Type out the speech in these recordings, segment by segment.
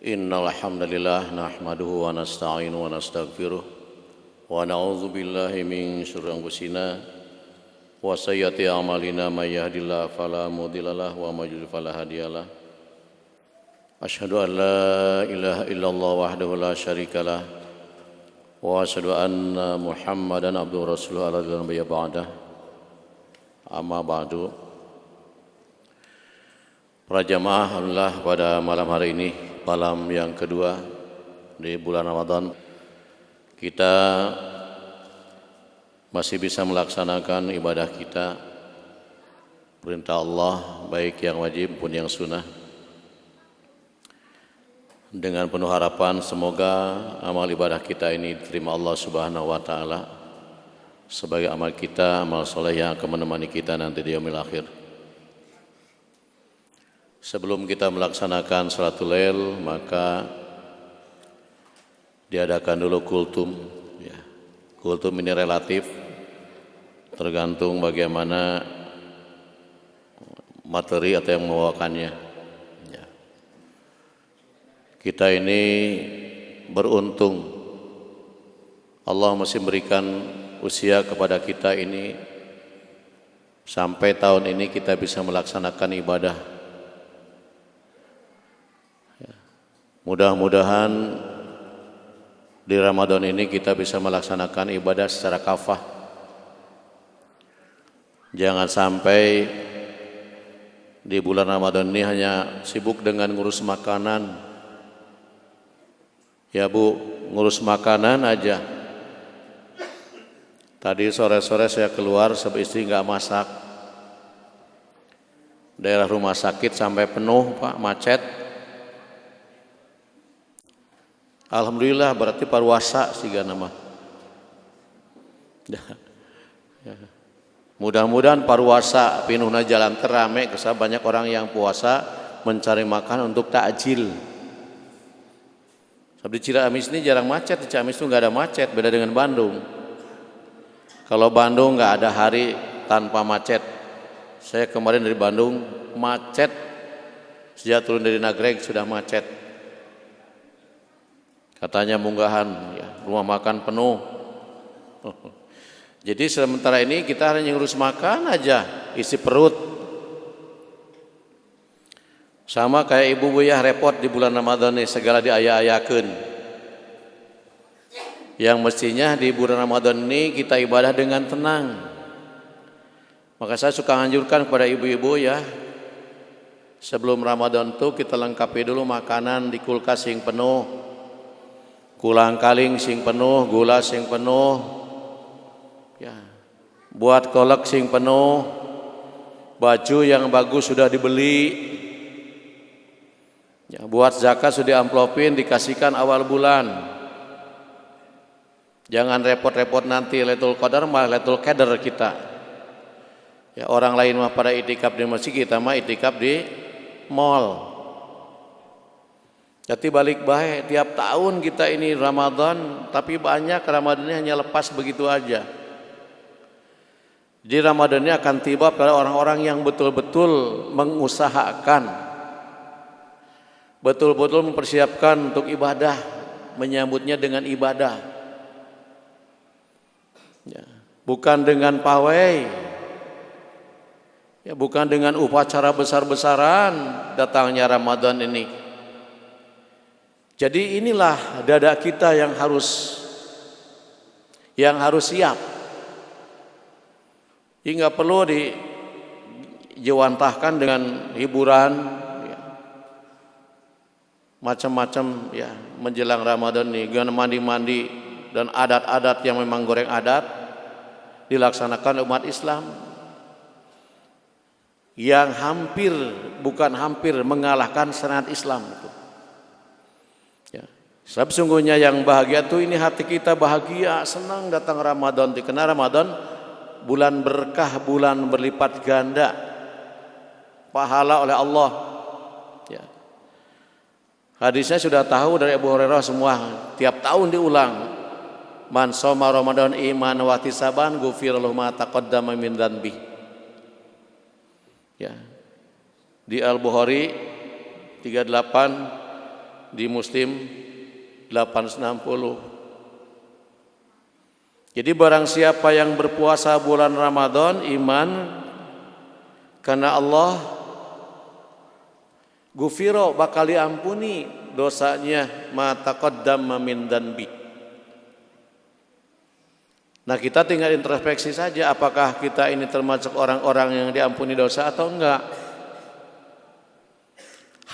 Innal hamdalillah nahmaduhu wa nasta'inuhu wa nastaghfiruh wa na'udzu billahi min syururi anfusina wa sayyiati a'malina may yahdihillahu fala mudhillalah wa may yudhlil fala hadiyalah. Asyhadu an la ilaha illallah wahdahu la syarikalah wa asyhadu anna Muhammadan abduhu rasuluhu ala nabiyya ba'dah. Amma ba'du. Para jamaah alhamdulillah pada malam hari ini, malam yang kedua di bulan Ramadan, kita masih bisa melaksanakan ibadah kita, perintah Allah baik yang wajib pun yang sunnah, dengan penuh harapan semoga amal ibadah kita ini diterima Allah Subhanahu wa taala sebagai amal kita, amal soleh yang akan menemani kita nanti di yaumil akhir. Sebelum kita melaksanakan salatul lail, maka diadakan dulu kultum. Ya. Kultum ini relatif, tergantung bagaimana materi atau yang membawakannya. Ya. Kita ini beruntung, Allah masih memberikan usia kepada kita ini sampai tahun ini kita bisa melaksanakan ibadah. Mudah-mudahan di Ramadan ini kita bisa melaksanakan ibadah secara kafah. Jangan sampai di bulan Ramadan ini hanya sibuk dengan ngurus makanan. Ya Bu, ngurus makanan aja. Tadi sore-sore saya keluar sebab istri nggak masak. Daerah rumah sakit sampai penuh Pak, macet. Alhamdulillah berarti parwasa siga nama. Mudah-mudahan parwasa pinuhna jalan terame kesah banyak orang yang puasa mencari makan untuk takjil. Sebab di Ciamis ini jarang macet, di Ciamis itu nggak ada macet, beda dengan Bandung. Kalau Bandung nggak ada hari tanpa macet. Saya kemarin dari Bandung macet, sejak turun dari Nagreg sudah macet. Katanya munggahan, ya, rumah makan penuh. Jadi sementara ini kita hanya ngurus makan aja, isi perut. Sama kayak ibu buyah repot di bulan Ramadan ini, segala diaya-ayakeun. Yang mestinya di bulan Ramadan ini kita ibadah dengan tenang. Maka saya suka anjurkan kepada ibu-ibu ya, sebelum Ramadan tuh kita lengkapi dulu makanan di kulkas yang penuh. Kulang kaling sing penuh, gula sing penuh, ya, buat kolak sing penuh, baju yang bagus sudah dibeli, ya, buat zakat sudah diamplopin dikasihkan awal bulan. Jangan repot-repot nanti Lailatul Qadar malah Lailatul Qadar kita. Ya, orang lain mah pada itikaf di masjid, kita mah itikaf di mall. Jadi balik baik, tiap tahun kita ini Ramadan, tapi banyak Ramadannya hanya lepas begitu aja. Di Ramadannya akan tiba pada orang-orang yang betul-betul mengusahakan, betul-betul mempersiapkan untuk ibadah, menyambutnya dengan ibadah. Ya, bukan dengan pawai, ya, bukan dengan upacara besar-besaran datangnya Ramadan ini. Jadi inilah dada kita yang harus siap. Hingga perlu dijewantahkan dengan hiburan, ya, macam-macam ya menjelang Ramadan nih, dengan mandi-mandi dan adat-adat yang memang goreng adat dilaksanakan umat Islam yang bukan hampir mengalahkan syariat Islam itu. Sebab sungguhnya yang bahagia tuh ini hati kita bahagia, senang datang Ramadan. Karena Ramadan bulan berkah, bulan berlipat ganda pahala oleh Allah. Ya. Hadisnya sudah tahu dari Abu Hurairah semua, tiap tahun diulang. Man shoma Ramadan iman wa ihtisaban ghufira lahu ma taqaddama min dzanbi. Ya. Di Al-Bukhari 38 di Muslim 860. Jadi barang siapa yang berpuasa bulan Ramadan iman karena Allah, gufiro bakal diampuni dosanya ma taqaddama min danbi. Nah, kita tinggal introspeksi saja apakah kita ini termasuk orang-orang yang diampuni dosa atau enggak.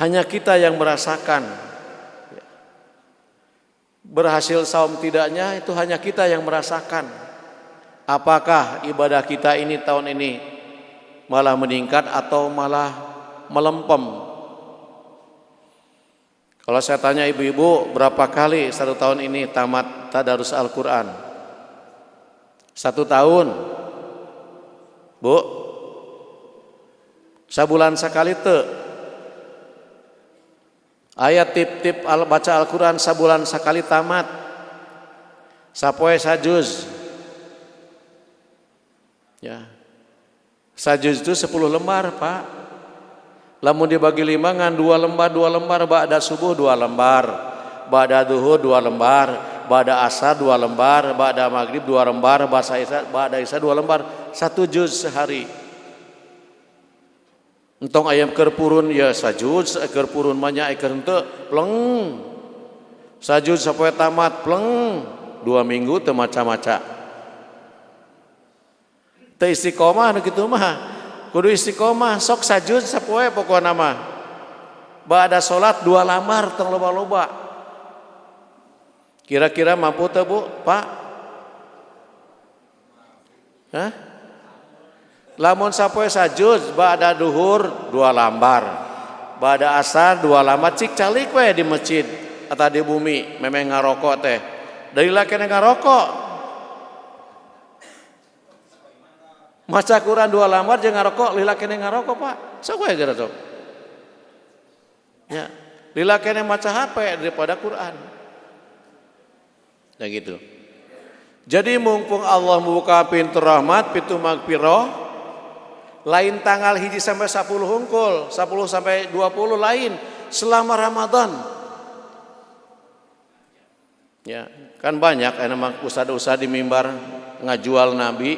Hanya kita yang merasakan. Berhasil saum tidaknya itu hanya kita yang merasakan. Apakah ibadah kita ini tahun ini malah meningkat atau malah melempem? Kalau saya tanya ibu-ibu, berapa kali 1 tahun ini tamat tadarus Al-Quran? 1 tahun, Bu? Sabulan sekali te. Ayat tip-tip baca Al-Quran sabulan sekali tamat. Sapoe sajuz. Ya. Sajuz itu 10 lembar, Pak. Lamun dibagi 5 ngan 2 lembar, ba'da subuh 2 lembar, ba'da duhur 2 lembar, ba'da asar 2 lembar, ba'da maghrib 2 lembar, ba'da isya 2 lembar, 1 juz sehari. Entong ayam kerpurun ya sajud, kerpurun banyak iker henteu pleng. Sajud sampai tamat pleng. 2 minggu teu maca-maca. Teu istiqomah nu kitu mah. Kudu istiqomah, sok sajud sapoe pokona mah. Ba'da salat 2 lamar tong loba-loba. Kira-kira mampu teu Bu, Pak? Hah? Lamun sapoe sajud ba'da duhur 2 lambar, ba'da asar 2 lambar, cik calik we di masjid atau di bumi memang ngarokok teh. Dari laki ngarokok. Maca Quran 2 lambar jeung ngarokok, lilaki ngarokok, Pak. Sok we gara sok. Ya, lilaki maca HP daripada Quran. Ya gitu. Jadi mumpung Allah membuka pintu rahmat, pintu magfirah, lain tanggal 1 sampai 10 hungkul, 10 sampai 20 lain selama Ramadan. Ya, kan banyak emang ustad-ustad di mimbar ngajual Nabi,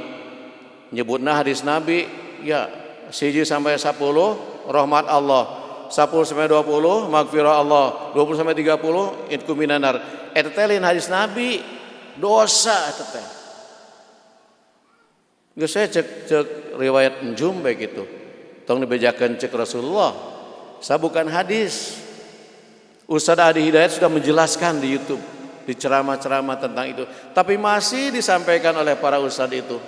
nyebutna hadis Nabi, ya 1 sampai 10 rahmat Allah, 10 sampai 20 magfirah Allah, 20 sampai 30 itqu minanar. Eta teh lain hadis Nabi, dosa eta teh. Geus saya cek riwayat Njum baik itu. Tong dibejakeun cek Rasulullah. Sa bukan hadis. Ustaz Adi Hidayat sudah menjelaskan di YouTube, di ceramah-ceramah tentang itu. Tapi masih disampaikan oleh para ustaz itu.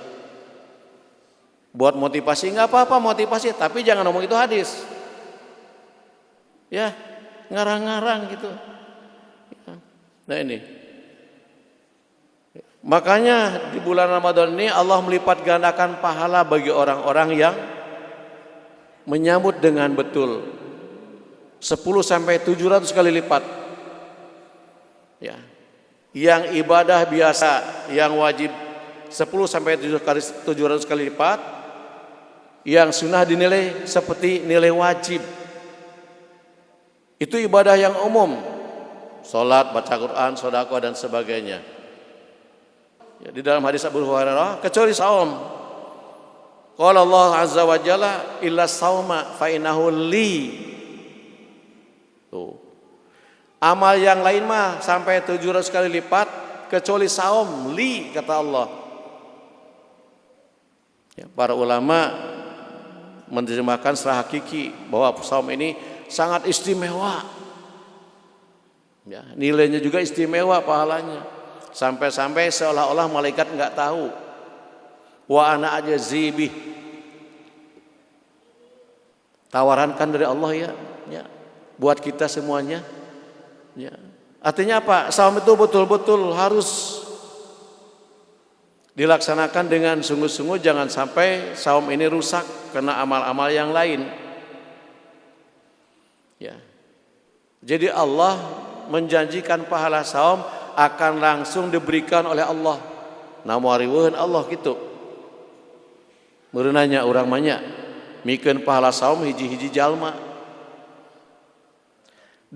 Buat motivasi enggak apa-apa motivasi, tapi jangan ngomong itu hadis. Ya, ngarang-ngarang gitu. Nah ini. Makanya di bulan Ramadan ini Allah melipat gandakan pahala bagi orang-orang yang menyambut dengan betul. 10 sampai 700 kali lipat. Ya. Yang ibadah biasa, yang wajib 10 sampai 700 kali lipat. Yang sunnah dinilai seperti nilai wajib. Itu ibadah yang umum. Salat, baca Quran, sedekah dan sebagainya. Ya, di dalam hadis Abu Hurairah kecuali saum. Qala Allah azza wa jalla illa sauma fa innahu li. Tuh. Amal yang lain mah sampai 700 kali lipat kecuali saum li kata Allah. Ya, para ulama menerjemahkan secara hakiki bahwa saum ini sangat istimewa. Ya, nilainya juga istimewa pahalanya. Sampai-sampai seolah-olah malaikat enggak tahu. Wa ana ajazibih. Tawaran kan dari Allah ya, ya. Buat kita semuanya. Ya. Artinya apa? Saum itu betul-betul harus dilaksanakan dengan sungguh-sungguh, jangan sampai saum ini rusak karena amal-amal yang lain. Ya. Jadi Allah menjanjikan pahala saum akan langsung diberikan oleh Allah. Namariweuheun Allah gitu. Meureunanya urang manya mikeun pahala saum hiji-hiji jalma.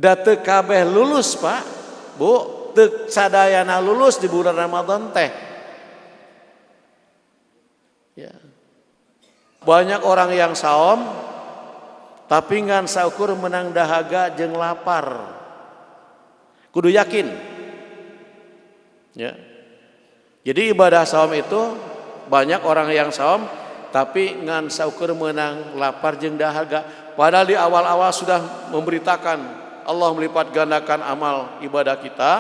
Da teu kabeh lulus Pak, Bu, teu sadayana lulus di bulan Ramadan teh. Ya. Banyak orang yang saum tapi ngan saukur menang dahaga jeung lapar. Kudu yakin. Ya. Jadi ibadah saum itu banyak orang yang saum tapi ngan saukur menang lapar jeung dahaga. Padahal di awal-awal sudah memberitakan Allah melipat gandakan amal ibadah kita,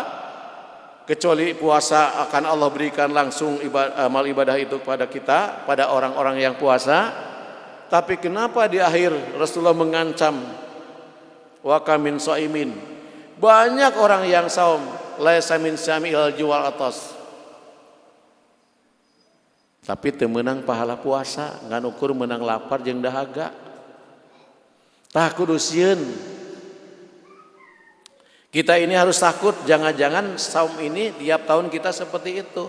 kecuali puasa akan Allah berikan langsung amal ibadah itu kepada kita, pada orang-orang yang puasa. Tapi kenapa di akhir Rasulullah mengancam wa kamin shaimin, banyak orang yang saum laisa min syami'il juwal atas, tapi teu meunang pahala puasa, ngan ukur menang lapar jeung dahaga. Tah kudu sieun. Kita ini harus takut jangan-jangan saum ini tiap tahun kita seperti itu.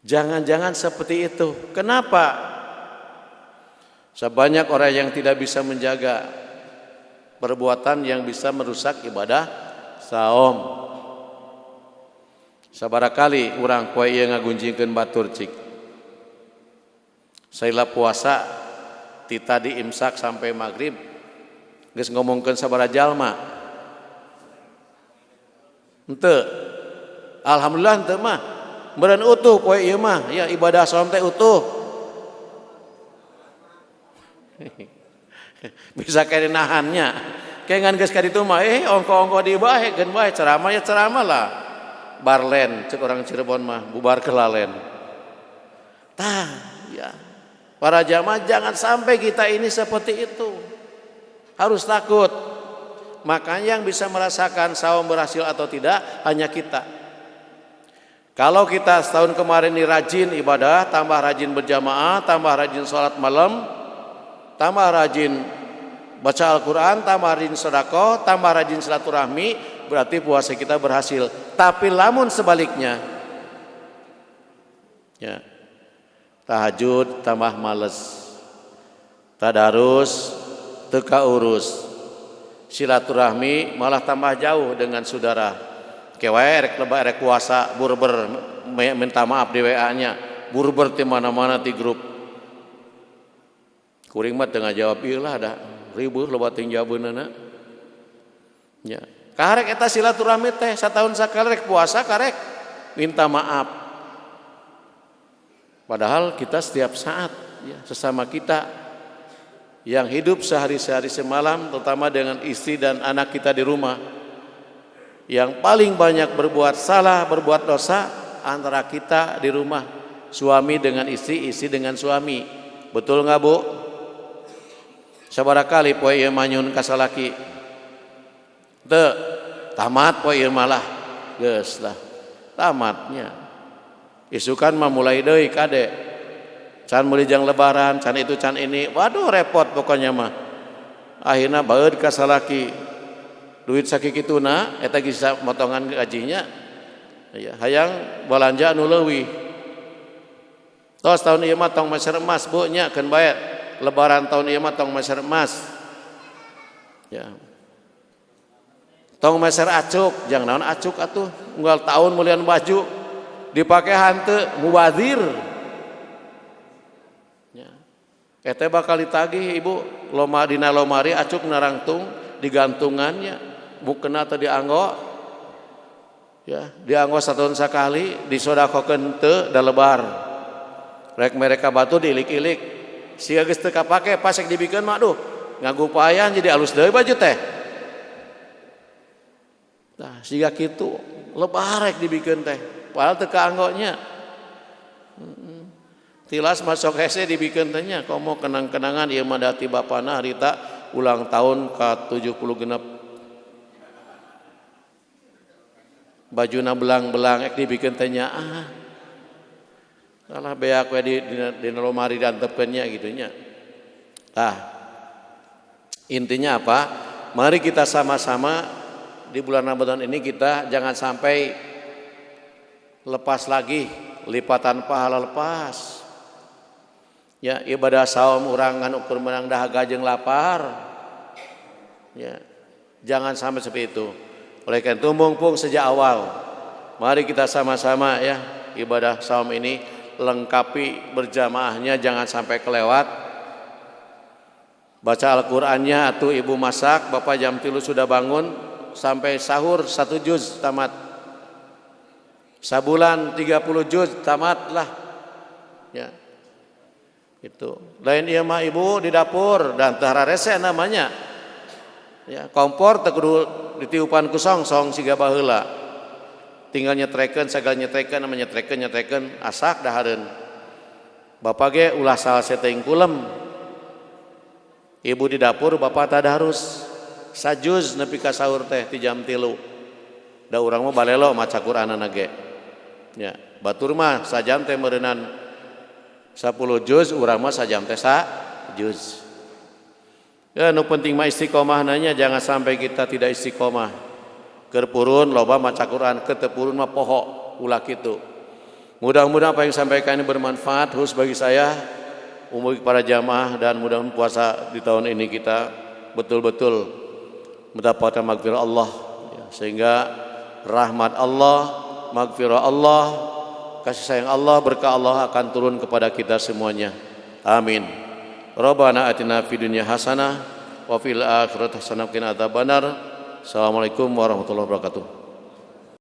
Jangan-jangan seperti itu. Kenapa? Sebanyak orang yang tidak bisa menjaga perbuatan yang bisa merusak ibadah saum. Sabarakali urang poe ieu ngagunjingkeun batur cik. Saila puasa ti tadi imsak sampai maghrib geus ngomongkeun sabaraha jalma. Henteu. Alhamdulillah henteu mah. Meureun utuh poe ieu mah, ya ibadah saum teh utuh. Bisa kene nahannya. Kayak ngan geus ka ditu mah ongko-ongko di bae geun bae ceramah ya ceramah lah. Barlen cek orang Cirebon mah bubar kelalen. Tah, ya. Para jamaah jangan sampai kita ini seperti itu. Harus takut. Makanya yang bisa merasakan saum berhasil atau tidak hanya kita. Kalau kita setahun kemarin ini rajin ibadah, tambah rajin berjamaah, tambah rajin sholat malam, tambah rajin baca Al-Quran, tambah rajin sedekah, tambah rajin silaturahmi, berarti puasa kita berhasil. Tapi lamun sebaliknya, ya, tahajud tambah males, tadarus teka urus, silaturahmi malah tambah jauh dengan saudara. Kewae rek lebah rek puasa burber minta maaf di WA-nya, burber di mana-mana di grup. Kuring mah tengah jawab ieu lah da ribuh loba ting jawabeunana. Ya, karek eta silaturahmi teh satahun sakali rek puasa karek minta maaf. Padahal kita setiap saat ya, sesama kita yang hidup sehari-hari semalam, terutama dengan istri dan anak kita di rumah, yang paling banyak berbuat salah, berbuat dosa antara kita di rumah, suami dengan istri, istri dengan suami. Betul nggak Bu? Sabarakali poe ieu manyun ka salaki. Teu tamat poe ieu malah geus lah tamatnya. Isukan mah mulai deui kade. Can meuli jang lebaran, can itu can ini. Waduh repot pokoknya mah. Akhirna baeud ka salaki. Duit sakikituna eta bisa motongan gajinya. Ya, hayang belanja anu leuwih. Tos tahun ieu mah tong meser emas Bu nya keun bae. Lebaran tahun ieu mah tong meser emas. Ya. Tong meser acuk, jang naon acuk atuh. Unggal tahun mulian baju dipake hanteu mubazir. Ya. Eta bakal ditagih Ibu, loma dina lomari acuk narangtung digantungannya. Mukena teh dianggo. Ya, dianggo satahun sakali, disodakokeun teu da lebar. Rek mereka batu diilik-ilik. Siga geus teu kapake pasek dibikeun mah aduh, ngagupayan jadi alus deui baju teh. Nah, siga kitu lebar rek dibikeun teh. Padahal teu kaanggonya. Tilas masuk hese dibikeun teh nya komo kenang-kenangan ieu mah dati bapana harita ulang tahun ka-70 genep. Bajuna belang-belang ek dibikeun teh nya salah beak we di lomari diantepkeun nya kitu nya. Tah. Intinya apa? Mari kita sama-sama di bulan Ramadan ini kita jangan sampai lepas lagi lipatan pahala lepas. Ya, ibadah saum urang ngan ukur menang dahaga jeung lapar. Ya. Jangan sampai seperti itu. Oleh karena itu mumpung sejak awal, mari kita sama-sama ya ibadah saum ini lengkapi berjamaahnya, jangan sampai kelewat. Baca Al-Qur'annya atau ibu masak, bapak jam 3 sudah bangun sampai sahur 1 juz tamat. Sabulan 30 juz tamat lah. Ya. Itu. Lain ieu mah ibu di dapur dan tara rese namanya. Ya, kompor teu kudu ditiupan ku song siga baheula. Tinggal nyetrekeun sagala nyetrekeun namanya nyetrekeun asak dahareun. Bapak ge ulah salese teuing kulem. Ibu di dapur bapak tadarus sajuz nepi ka sahur teh ti jam 3. Da urang mah balelo maca Qur'anana ge. Ya, batur mah sajam teh meureunan 10 juz, urang mah sajam teh juz. Ya, nu penting mah istiqomah nanya, jangan sampai kita tidak istiqomah. Keur purun loba maca Quran, keur teu purun mah poho ulah kitu. Mudah-mudahan apa yang sampaikan ini bermanfaat khusus bagi saya, umum para jamaah, dan mudah-mudahan puasa di tahun ini kita betul-betul mendapatkan magfirah Allah ya, sehingga rahmat Allah, magfirah Allah, kasih sayang Allah, berkah Allah akan turun kepada kita semuanya. Amin. Rabbana atina fid dunya hasanah wa fil akhirati hasanah wa qina adzabannar. Assalamualaikum warahmatullahi wabarakatuh.